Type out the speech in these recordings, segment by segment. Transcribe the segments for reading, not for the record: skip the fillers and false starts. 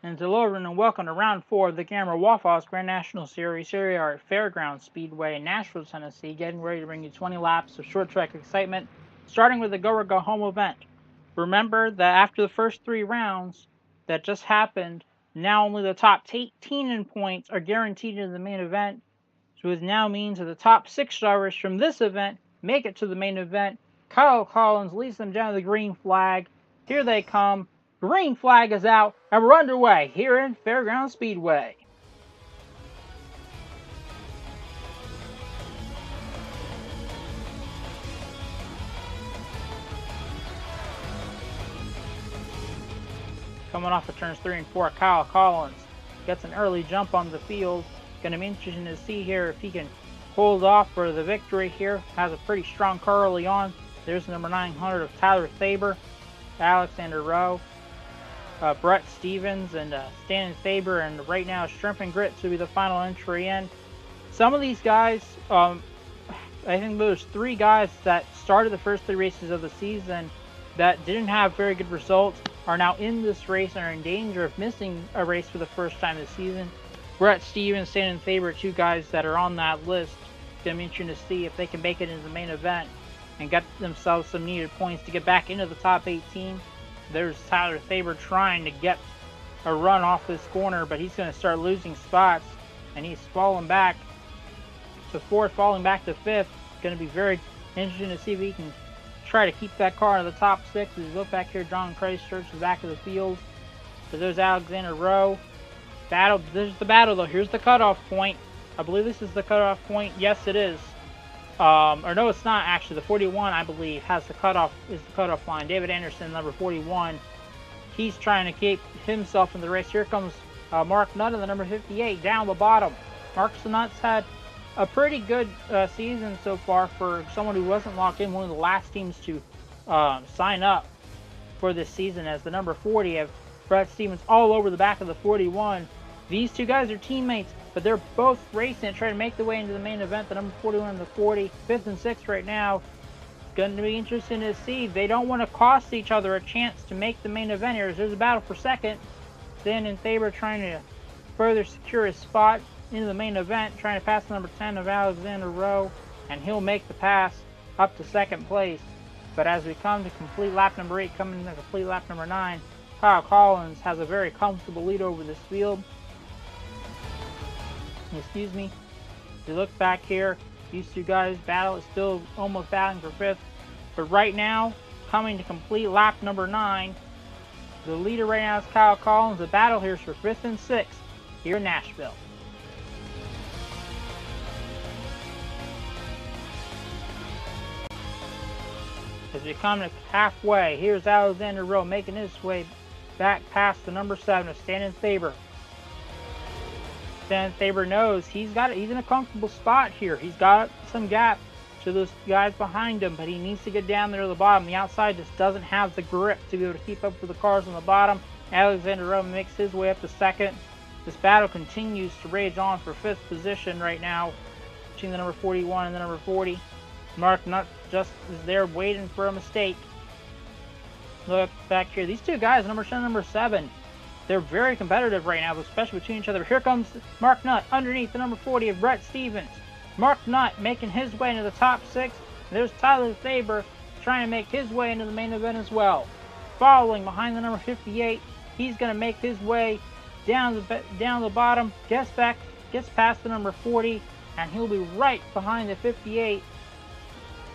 And hello and welcome to round 4 of the GAMRA Waffle Grand National Series. Here we are at Fairgrounds Speedway in Nashville, Tennessee, getting ready to bring you 20 laps of short track excitement, starting with the Go or Go Home event. Remember that after the first 3 rounds that just happened, now only the top 18 in points are guaranteed in the main event, so it now means that the top 6 drivers from this event make it to the main event. Kyle Collins leads them down to the green flag. Here they come. Green flag is out, and we're underway here in Fairgrounds Speedway. Coming off of turns 3 and 4, Kyle Collins gets an early jump on the field. Going to be interesting to see here if he can hold off for the victory here. Has a pretty strong car early on. There's number 900 of Tyler Thaber, Alexander Rowe, Brett Stevens, and Stanton Faber, and right now Shrimp and Grits will be the final entry in. Some of these guys, I think there's 3 guys that started the first 3 races of the season that didn't have very good results, are now in this race and are in danger of missing a race for the first time this season. Brett Stevens, Stanton Faber, 2 guys that are on that list. It's going to be interesting to see if they can make it into the main event and get themselves some needed points to get back into the top 18. There's Tyler Thaber trying to get a run off this corner, but he's going to start losing spots, and he's falling back to 4th, falling back to 5th. It's going to be very interesting to see if he can try to keep that car in the top 6. As you look back here, John Christchurch is back of the field. So there's Alexander Rowe. There's the battle, though. Here's the cutoff point. I believe this is the cutoff point. Yes, it is. Or no, it's not actually. The 41, I believe, is the cutoff line. David Anderson, number 41, he's trying to keep himself in the race. Here comes Mark Nutt, the number 58, down the bottom. Mark Nutt's had a pretty good season so far for someone who wasn't locked in. One of the last teams to sign up for this season, as the number 40 of Brett Stevens all over the back of the 41. These 2 guys are teammates, but they're both racing to try to make their way into the main event. The number 41 and the 40, 5th and 6th right now. It's going to be interesting to see. They don't want to cost each other a chance to make the main event here. There's a battle for second. Stanton Faber trying to further secure his spot into the main event, trying to pass the number 10 of Alexander Rowe, and he'll make the pass up to 2nd place. But as we come to complete lap number 8, coming to complete lap number 9, Kyle Collins has a very comfortable lead over this field. Excuse me. If you look back here, these 2 guys battle is still almost battling for 5th. But right now, coming to complete lap number 9, the leader right now is Kyle Collins. The battle here is for 5th and 6th here in Nashville. As we come to halfway, here's Alexander Rowe making his way back past the number 7 of Stanton Faber. Stanton Faber knows he's in a comfortable spot here. He's got some gap to those guys behind him, but he needs to get down there to the bottom. The outside just doesn't have the grip to be able to keep up with the cars on the bottom. Alexander Rowe makes his way up to 2nd. This battle continues to rage on for 5th position right now between the number 41 and the number 40. Mark Nutt just is there waiting for a mistake. Look back here. These 2 guys, number 10 and number 7, they're very competitive right now, especially between each other. Here comes Mark Nutt underneath the number 40 of Brett Stevens. Mark Nutt making his way into the top 6. There's Tyler Thaber trying to make his way into the main event as well. Following behind the number 58, he's going to make his way down the bottom, gets past the number 40, and he'll be right behind the 58.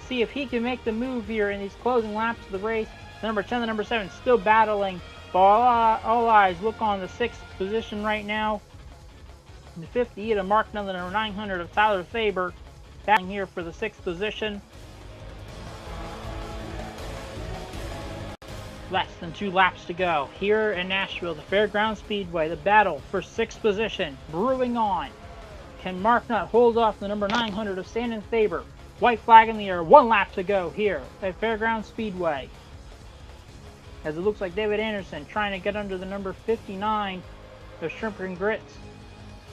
See if he can make the move here in these closing laps of the race. The number 10 and the number 7 still battling. But all eyes look on the 6th position right now. The 58 of Mark Nutt, the number 900 of Tyler Thaber, battling here for the 6th position. Less than 2 laps to go here in Nashville, the Fairgrounds Speedway. The battle for 6th position brewing on. Can Mark Nutt hold off the number 900 of Stanton Faber? White flag in the air. 1 lap to go here at Fairgrounds Speedway. As it looks like David Anderson trying to get under the number 59 of Shrimp and Grits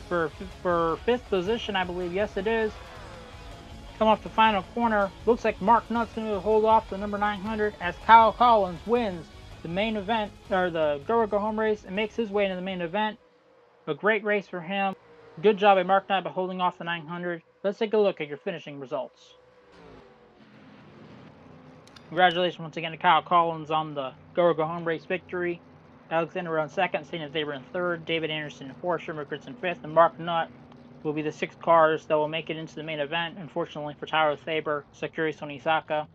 for 5th position, I believe. Yes, it is. Come off the final corner. Looks like Mark Nutt's going to hold off the number 900 as Kyle Collins wins the main event, or the go home race, and makes his way into the main event. A great race for him. Good job by Mark Knight by holding off the 900. Let's take a look at your finishing results. Congratulations once again to Kyle Collins on the go home race victory. Alexander on second, St. Xavier in third, David Anderson in fourth, Sherman Rickards in fifth, and Mark Knight will be the 6 cars that will make it into the main event. Unfortunately for Tyler Thaber, Sakuri Sonisaka,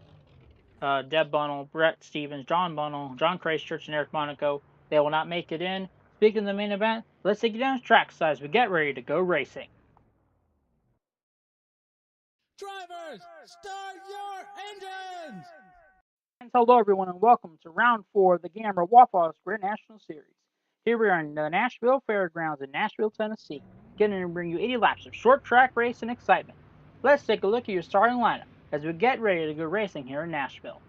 Deb Bunnell, Brett Stevens, John Bunnell, John Christchurch, and Eric Monaco, they will not make it in. Speaking of the main event, let's take you down to track size. We get ready to go racing. Drivers, start your engines! And hello everyone and welcome to round 4 of the GAMRA Waffle Sprint National Series. Here we are in the Nashville Fairgrounds in Nashville, Tennessee, getting to bring you 80 laps of short track race and excitement. Let's take a look at your starting lineup as we get ready to go racing here in Nashville.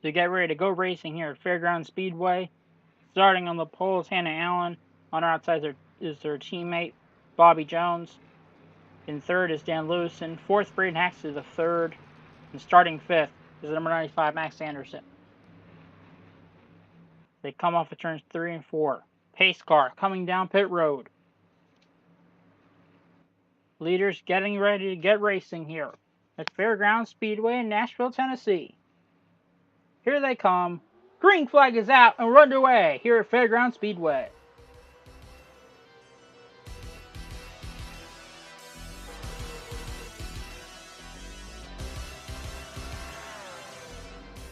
To get ready to go racing here at Fairgrounds Speedway, starting on the pole is Hannah Allen. On our outside is their teammate, Bobby Jones. In third is Dan Lewis. In fourth, Braden Hacks is the third. And starting fifth is the number 95, Max Anderson. They come off of turns 3 and 4. Pace car coming down pit road. Leaders getting ready to get racing here at Fairgrounds Speedway in Nashville, Tennessee. Here they come. Green flag is out and we're underway here at Fairgrounds Speedway.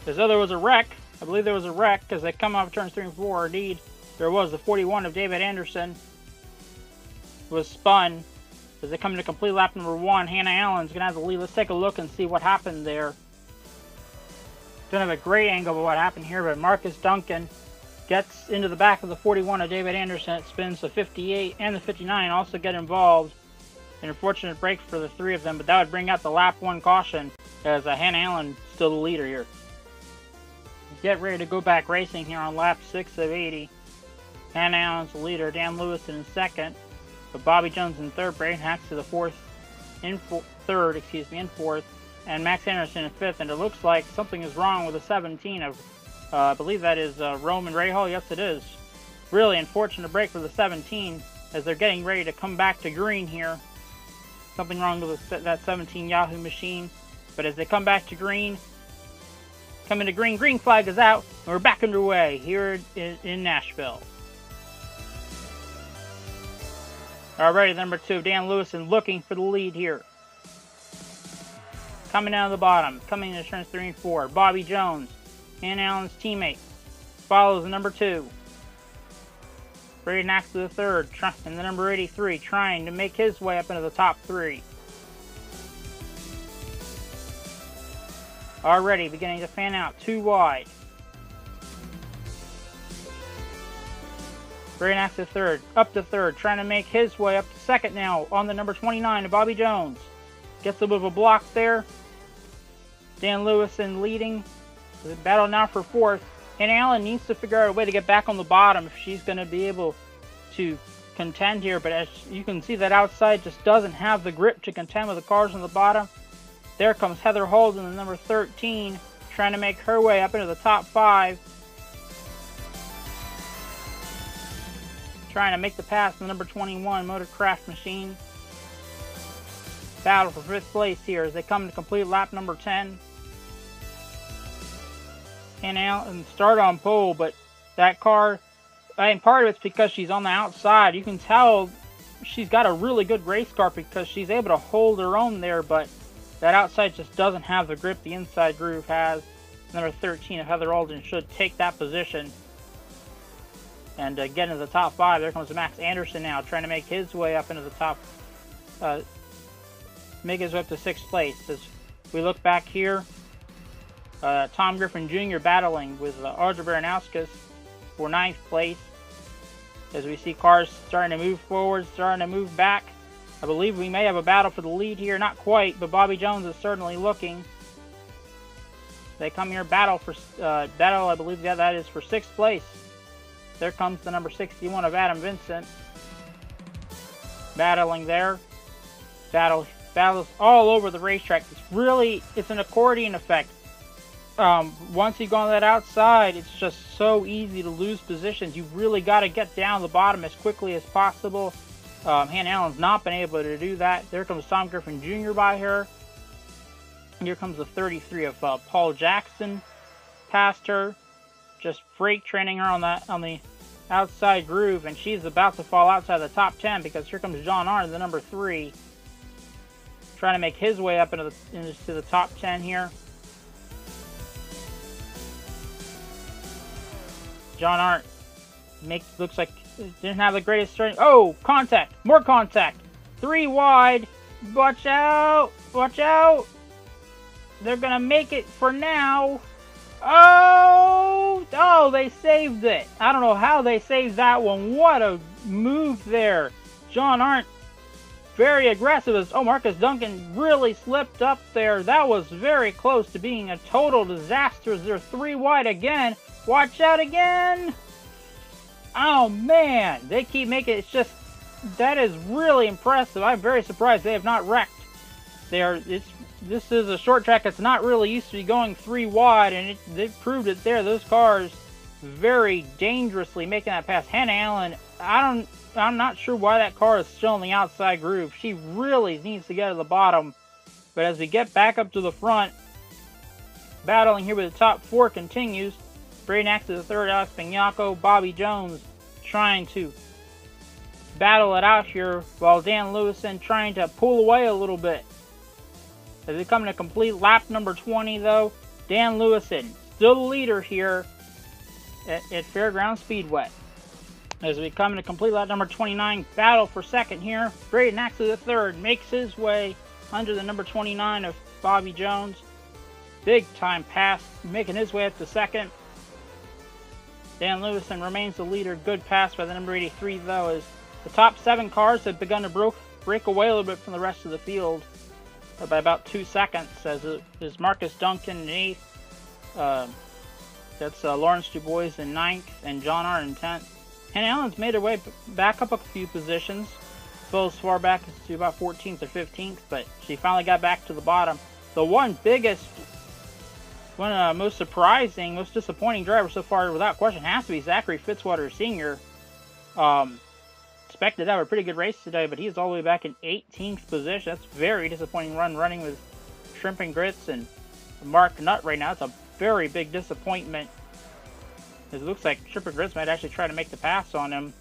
As though there was a wreck, I believe there was a wreck because they come off turns 3 and 4. Indeed, there was. The 41 of David Anderson was spun as they come into complete lap number 1. Hannah Allen's going to have the lead. Let's take a look and see what happened there. Don't have a great angle of what happened here, but Marcus Duncan gets into the back of the 41 of David Anderson. It spins the 58 and the 59 also get involved. An unfortunate break for the 3 of them, but that would bring out the lap 1 caution as Hannah Allen still the leader here. Get ready to go back racing here on lap 6 of 80. Hannah Allen's the leader, Dan Lewis in second, but Bobby Jones in third, Braden Hacks to the fourth, in fourth, and Max Anderson in fifth. And it looks like something is wrong with the 17 of, I believe that is Roman Rahal. Yes, it is. Really unfortunate break for the 17 as they're getting ready to come back to green here. Something wrong with that 17 Yahoo machine, but as they come back to green. Coming to green, green flag is out, and we're back underway here in Nashville. Alrighty, number 2, Dan Lewison looking for the lead here. Coming down to the bottom, coming into turns 3 and 4, Bobby Jones, Hannah Allen's teammate, follows the number 2. Braden Hacks to the third, and the number 83 trying to make his way up into the top 3. Already beginning to fan out, 2 wide. Braden Hacks to third, up to third, trying to make his way up to second now on the number 29 of Bobby Jones. Gets a bit of a block there. Dan Lewison leading. The battle now for fourth. And Allen needs to figure out a way to get back on the bottom if she's going to be able to contend here. But as you can see, that outside just doesn't have the grip to contend with the cars on the bottom. There comes Heather Holden, the number 13, trying to make her way up into the top 5. Trying to make the pass to the number 21, Motorcraft Machine. Battle for 5th place here as they come to complete lap number 10. And start on pole, but that car, I mean, part of it's because she's on the outside. You can tell she's got a really good race car because she's able to hold her own there, but that outside just doesn't have the grip the inside groove has. Number 13 of Heather Alden should take that position and get into the top 5. There comes Max Anderson now trying to make his way up into the top, make his way up to 6th place. As we look back here, Tom Griffin Jr. battling with Audra Baranowskis for 9th place. As we see cars starting to move forward, starting to move back. I believe we may have a battle for the lead here. Not quite, but Bobby Jones is certainly looking. They come here, battle, I believe that is for 6th place. There comes the number 61 of Adam Vincent. Battling there. battles all over the racetrack. It's an accordion effect. Once you go on that outside, it's just so easy to lose positions. You really got to get down the bottom as quickly as possible. Hannah Allen's not been able to do that. There comes Tom Griffin Jr. by her. Here comes the 33 of Paul Jackson past her, just freight training her on the outside groove, and she's about to fall outside the top 10 because here comes John Arndt, the number 3, trying to make his way up into the top 10 here. John Arndt looks like didn't have the greatest starting. Oh, contact! More contact! 3 wide! Watch out! Watch out! They're gonna make it for now. Oh! Oh, they saved it. I don't know how they saved that one. What a move there. John Arndt, very aggressive. Oh, Marcus Duncan really slipped up there. That was very close to being a total disaster. They're 3 wide again. Watch out again. Oh, man. They keep making it. That is really impressive. I'm very surprised they have not wrecked. This is a short track that's not really used to be going 3 wide, and they proved it there. Those cars very dangerously making that pass. Hannah Allen, I'm not sure why that car is still in the outside groove. She really needs to get to the bottom. But as we get back up to the front, battling here with the top 4 continues. Braden Axel, the 3rd, Alex Pignacco, Bobby Jones trying to battle it out here, while Dan Lewison trying to pull away a little bit. As they come to complete lap number 20, though, Dan Lewison still the leader here at Fairgrounds Speedway. As we come to complete lap number 29, battle for second here. Braden Axel, the 3rd, makes his way under the number 29 of Bobby Jones. Big time pass, making his way up to second. Dan Lewison remains the leader. Good pass by the number 83, though, as the top 7 cars have begun to break away a little bit from the rest of the field by about 2 seconds, as it is Marcus Duncan in 8th. That's Lawrence DuBois in 9th, and John Arndt in 10th. Hannah Allen's made her way back up a few positions, fell as far back as to about 14th or 15th, but she finally got back to the bottom. The most surprising, most disappointing driver so far, without question, has to be Zachary Fitzwater Sr. Expected to have a pretty good race today, but he's all the way back in 18th position. That's very disappointing running with Shrimp and Grits and Mark Nutt right now. It's a very big disappointment. It looks like Shrimp and Grits might actually try to make the pass on him.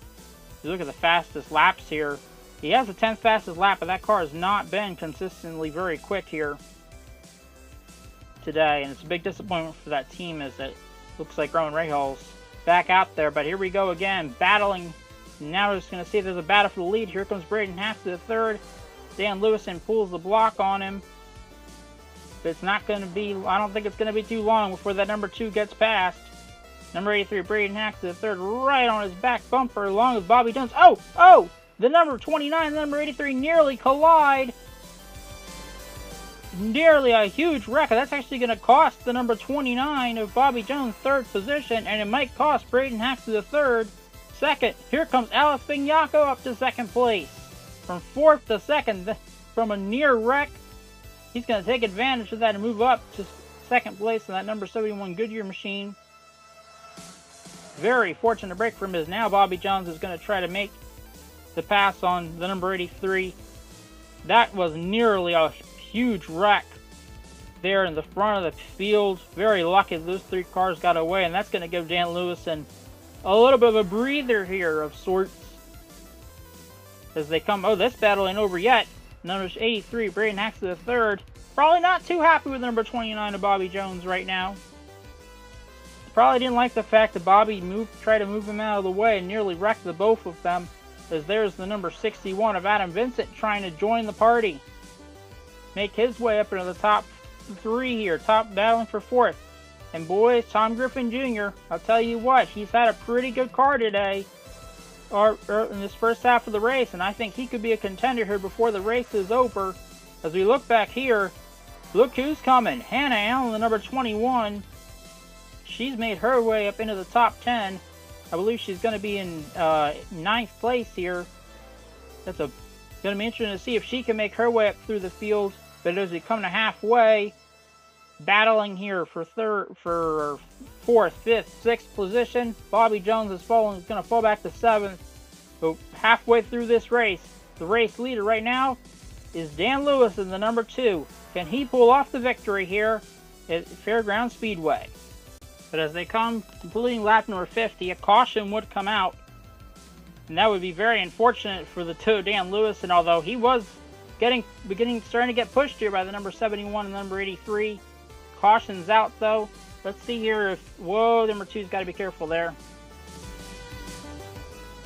You look at the fastest laps here. He has the 10th fastest lap, but that car has not been consistently very quick here today, and it's a big disappointment for that team, as it looks like Roman Rahal's back out there. But here we go again, battling. Now we're just going to see if there's a battle for the lead. Here comes Braden Haft to the 3rd. Dan Lewison pulls the block on him. But it's not going to be, I don't think it's going to be too long before that number 2 gets past. Number 83, Braden Haft to the 3rd, right on his back bumper, along with Bobby Jones. Oh! The number 29 and the number 83 nearly collide. Nearly a huge wreck. That's actually going to cost the number 29 of Bobby Jones 3rd position, and it might cost Braden Haft to the 3rd. Second, here comes Alex Pignacco up to 2nd place. From 4th to 2nd, from a near wreck, he's going to take advantage of that and move up to 2nd place in that number 71 Goodyear machine. Very fortunate break for him, as now Bobby Jones is going to try to make the pass on the number 83. That was nearly a huge wreck there in the front of the field. Very lucky those 3 cars got away, and that's going to give Dan Lewison a little bit of a breather here of sorts as they come. Oh, this battle ain't over yet. Number 83, Braden Haft to the 3rd. Probably not too happy with number 29 of Bobby Jones right now. Probably didn't like the fact that Bobby tried to move him out of the way and nearly wrecked the both of them, as there's the number 61 of Adam Vincent trying to join the party. Make his way up into the top 3 here, battling for 4th. And boys, Tom Griffin Jr., I'll tell you what, he's had a pretty good car today, or in this first half of the race, and I think he could be a contender here before the race is over. As we look back here, look who's coming. Hannah Allen, the number 21. She's made her way up into the top 10. I believe she's going to be in 9th place here. That's a Going to be interesting to see if she can make her way up through the field. But as we come to halfway, battling here for fourth, fifth, sixth position. Bobby Jones is going to fall back to seventh. So halfway through this race, the race leader right now is Dan Lewis in the number 2. Can he pull off the victory here at Fairgrounds Speedway? But as they come completing lap number 50, a caution would come out. And that would be very unfortunate for the two, Dan Lewis. And although he was starting to get pushed here by the number 71 and number 83. Caution's out though. Let's see here if, whoa, number 2's got to be careful there.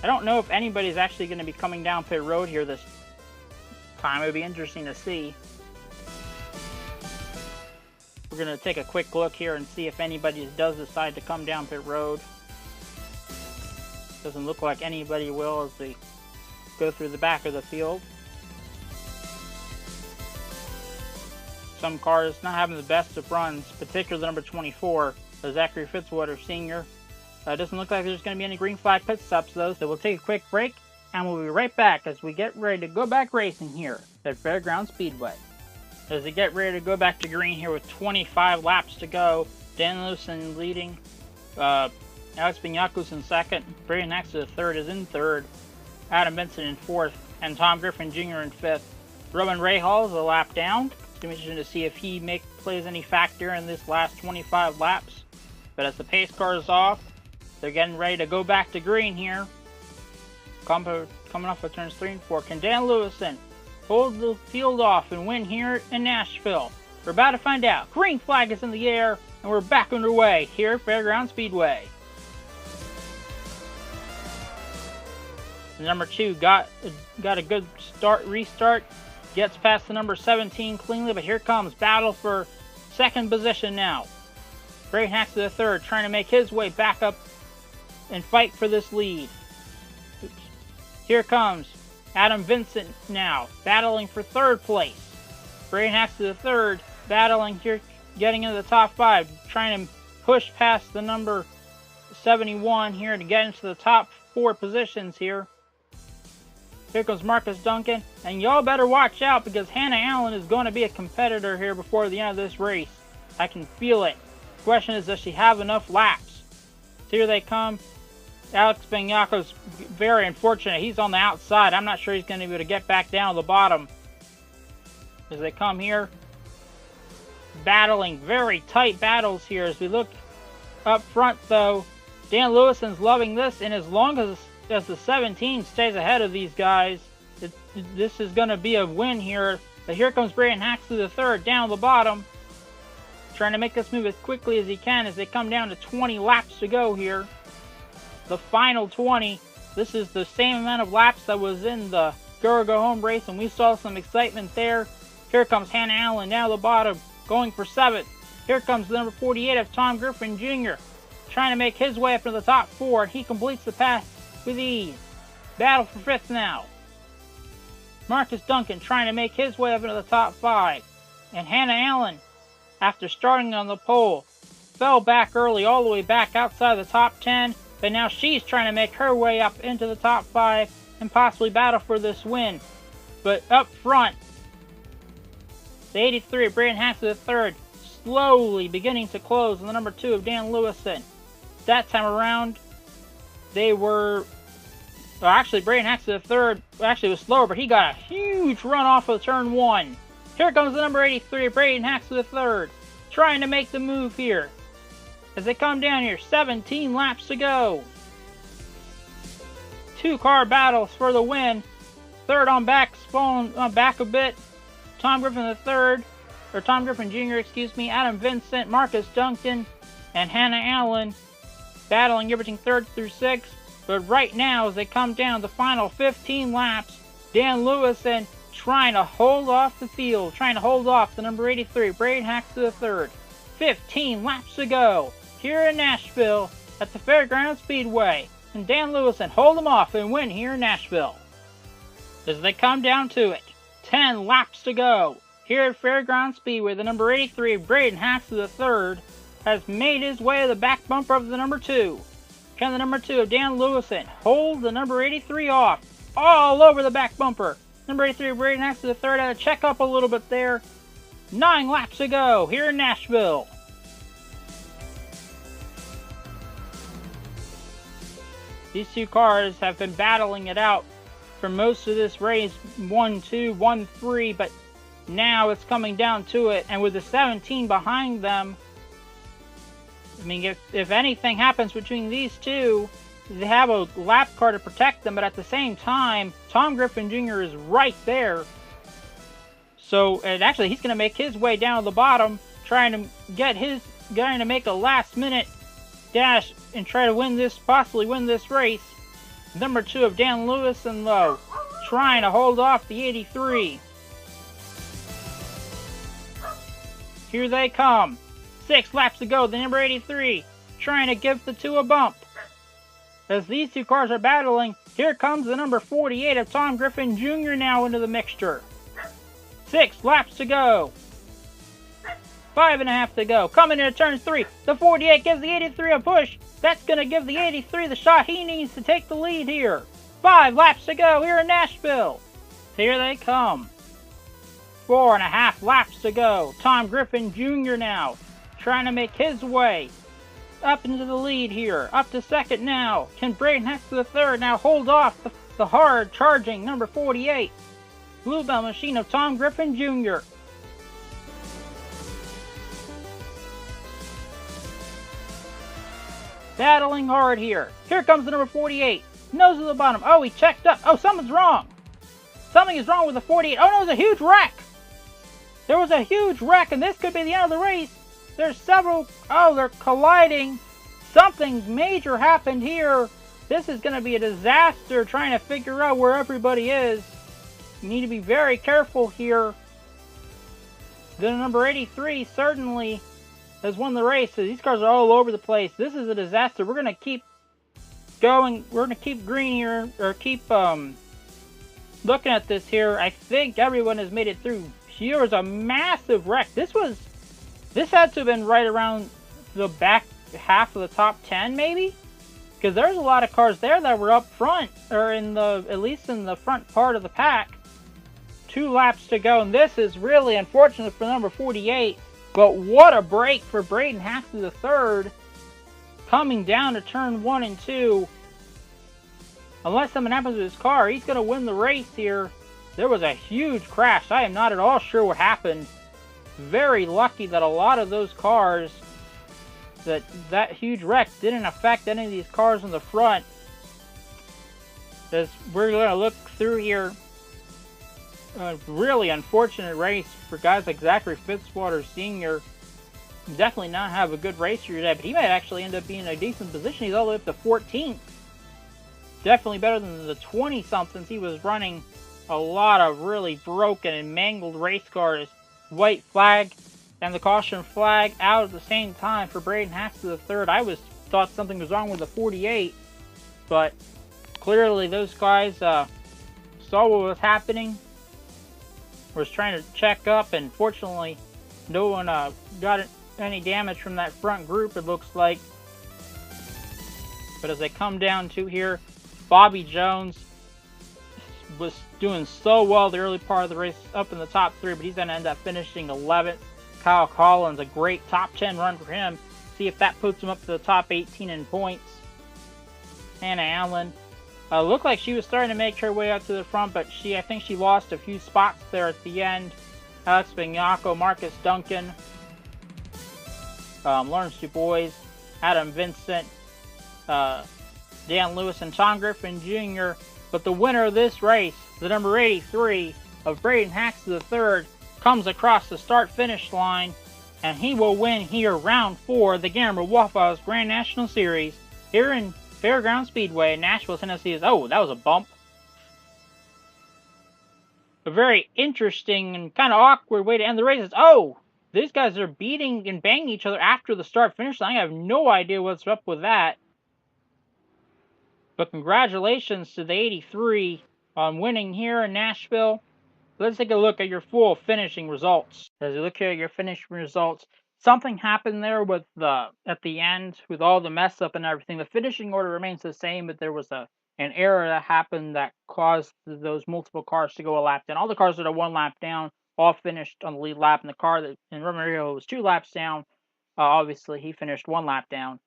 I don't know if anybody's actually going to be coming down pit road here this time. It would be interesting to see. We're going to take a quick look here and see if anybody does decide to come down pit road. Doesn't look like anybody will as they go through the back of the field. Some cars not having the best of runs, particularly the number 24, Zachary Fitzwater Sr. Doesn't look like there's going to be any green flag pit stops though, so we'll take a quick break and we'll be right back as we get ready to go back racing here at Fairgrounds Speedway. As they get ready to go back to green here with 25 laps to go, Dan Lewison leading, Alex Bignacos in second, Brandon Axel third is in third, Adam Benson in fourth, and Tom Griffin Jr. in fifth. Roman Rahal is a lap down. It's going to be interesting to see if he plays any factor in this last 25 laps. But as the pace car is off, they're getting ready to go back to green here. Coming off of turns 3 and 4. Can Dan Lewison hold the field off and win here in Nashville? We're about to find out. Green flag is in the air, and we're back underway here at Fairgrounds Speedway. The number 2 got a good restart. Gets past the number 17 cleanly, but here comes battle for second position now. Braden Haxley III trying to make his way back up and fight for this lead. Oops. Here comes Adam Vincent now, battling for third place. Braden Haxley III battling here, getting into the top 5, trying to push past the number 71 here to get into the top 4 positions here. Here comes Marcus Duncan, and y'all better watch out because Hannah Allen is going to be a competitor here before the end of this race. I can feel it. The question is, does she have enough laps? So here they come. Alex Bignacos, very unfortunate. He's on the outside. I'm not sure he's going to be able to get back down to the bottom. As they come here, battling, very tight battles here. As we look up front though, Dan Lewison's loving this, and as long as the 17 stays ahead of these guys, this is going to be a win here. But here comes Braden Haxley III down the bottom, trying to make this move as quickly as he can as they come down to 20 laps to go here. The final 20. This is the same amount of laps that was in the Go Home race, and we saw some excitement there. Here comes Hannah Allen down the bottom, going for 7th. Here comes the number 48 of Tom Griffin Jr., trying to make his way up to the top 4, and he completes the pass with ease. Battle for 5th now. Marcus Duncan trying to make his way up into the top 5. And Hannah Allen, after starting on the pole, fell back early all the way back outside the top 10. But now she's trying to make her way up into the top 5 and possibly battle for this win. But up front, the 83 of Braden Haxley III slowly beginning to close on the number 2 of Dan Lewison. That time around, they were... Well, actually, Braden Haxley III actually was slower, but he got a huge run off of turn 1. Here comes the number 83, Braden Haxley III, trying to make the move here. As they come down here, 17 laps to go. 2-car battles for the win. Third on back, falling back a bit. Tom Griffin Jr., excuse me, Adam Vincent, Marcus Duncan, and Hannah Allen battling everything 3rd through 6th. But right now, as they come down the final 15 laps, Dan Lewison trying to hold off the field, trying to hold off the number 83, Braden Haxley III. 15 laps to go here in Nashville at the Fairgrounds Speedway. And Dan Lewison hold them off and win here in Nashville. As they come down to it, 10 laps to go here at Fairgrounds Speedway. The number 83, Braden Haxley III, has made his way to the back bumper of the number 2. Can the number 2 of Dan Lewison hold the number 83 off all over the back bumper? Number 83, Braden Hacks to the third. Had to check up a little bit there. 9 laps to go here in Nashville. These two cars have been battling it out for most of this race. 1-2, 1-3, but now it's coming down to it. And with the 17 behind them, I mean, if anything happens between these two, they have a lap car to protect them, but at the same time, Tom Griffin Jr. is right there. So, and actually, he's going to make his way down to the bottom, trying to make a last-minute dash and try to win this, possibly win this race. Number 2 of Dan Lewis and Lowe, trying to hold off the 83. Here they come. 6 laps to go. The number 83 trying to give the 2 a bump. As these two cars are battling, here comes the number 48 of Tom Griffin Jr. now into the mixture. 6 laps to go. 5.5 to go. Coming into turn 3. The 48 gives the 83 a push. That's going to give the 83 the shot he needs to take the lead here. 5 laps to go here in Nashville. Here they come. 4.5 laps to go. Tom Griffin Jr. now trying to make his way up into the lead here. Up to second now. Can Braden Hacks to the third now hold off the hard charging number 48. Bluebell machine of Tom Griffin Jr. Battling hard here. Here comes the number 48. Nose to the bottom. Oh, he checked up. Oh, something's wrong. Something is wrong with the 48. Oh, no, there's a huge wreck. There was a huge wreck, and this could be the end of the race. There's several... Oh, they're colliding. Something major happened here. This is going to be a disaster trying to figure out where everybody is. You need to be very careful here. The number 83 certainly has won the race. So these cars are all over the place. This is a disaster. We're going to keep going. We're going to keep green here, or keep looking at this here. I think everyone has made it through. Here was a massive wreck. This had to have been right around the back half of the top 10, maybe? Because there's a lot of cars there that were up front, or at least in the front part of the pack. 2 laps to go, and this is really unfortunate for number 48. But what a break for Braden Hacks to the third, coming down to turn 1 and 2. Unless something happens with his car, he's going to win the race here. There was a huge crash. I am not at all sure what happened. Very lucky that a lot of those cars, that huge wreck didn't affect any of these cars in the front. As we're going to look through here, a really unfortunate race for guys like Zachary Fitzwater Sr. Definitely not have a good race here today, but he might actually end up being in a decent position. He's all the way up to 14th. Definitely better than the 20-somethings he was running. A lot of really broken and mangled race cars. White flag and the caution flag out at the same time for Braden Hacks to the third. I thought something was wrong with the 48, but clearly those guys saw what was happening, was trying to check up, and fortunately no one got any damage from that front group, it looks like. But as they come down to here, Bobby Jones was doing so well the early part of the race, up in the top 3, but he's going to end up finishing 11th. Kyle Collins, a great top 10 run for him. See if that puts him up to the top 18 in points. Hannah Allen looked like she was starting to make her way up to the front, but I think she lost a few spots there at the end. Alex Bignacco, Marcus Duncan, Lawrence DuBois, Adam Vincent, Dan Lewis, and Tom Griffin Jr. But the winner of this race, the number 83 of Braden Hacks to the third, comes across the start-finish line, and he will win here round 4 of the GAMRA Waffle Grand National Series here in Fairgrounds Speedway in Nashville, Tennessee. Oh, that was a bump. A very interesting and kind of awkward way to end the race. Oh, these guys are beating and banging each other after the start-finish line. I have no idea what's up with that. But congratulations to the 83 on winning here in Nashville. Let's take a look at your full finishing results. As you look here at your finishing results, something happened there with at the end with all the mess up and everything. The finishing order remains the same, but there was an error that happened that caused those multiple cars to go a lap down. All the cars that are 1 lap down all finished on the lead lap, and the car that in Romero was 2 laps down, obviously he finished 1 lap down.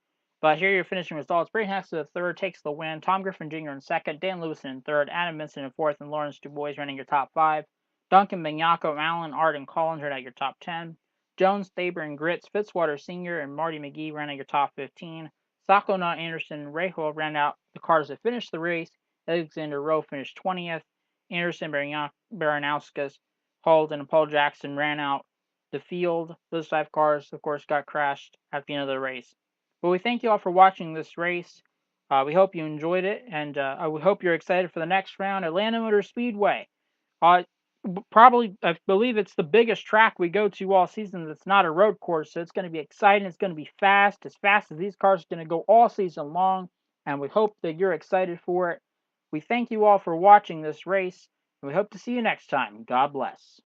But here are your finishing results. Brayden Hexter the third takes the win. Tom Griffin Jr. in second. Dan Lewison in third. Adam Benson in fourth. And Lawrence DuBois running your top 5. Duncan Benyako, Allen, Art, and Collins are at your top 10. Jones, Thaber, and Gritz, Fitzwater Sr., and Marty McGee ran out your top 15. Sacco, Nut, Anderson, and Rahal ran out the cars that finished the race. Alexander Rowe finished 20th. Anderson, Baranauskas, Holden, and Paul Jackson ran out the field. Those 5 cars, of course, got crashed at the end of the race. But we thank you all for watching this race. We hope you enjoyed it, and I hope you're excited for the next round, Atlanta Motor Speedway. Probably, I believe it's the biggest track we go to all season that's not a road course, so it's going to be exciting. It's going to be fast as these cars are going to go all season long, and we hope that you're excited for it. We thank you all for watching this race, and we hope to see you next time. God bless.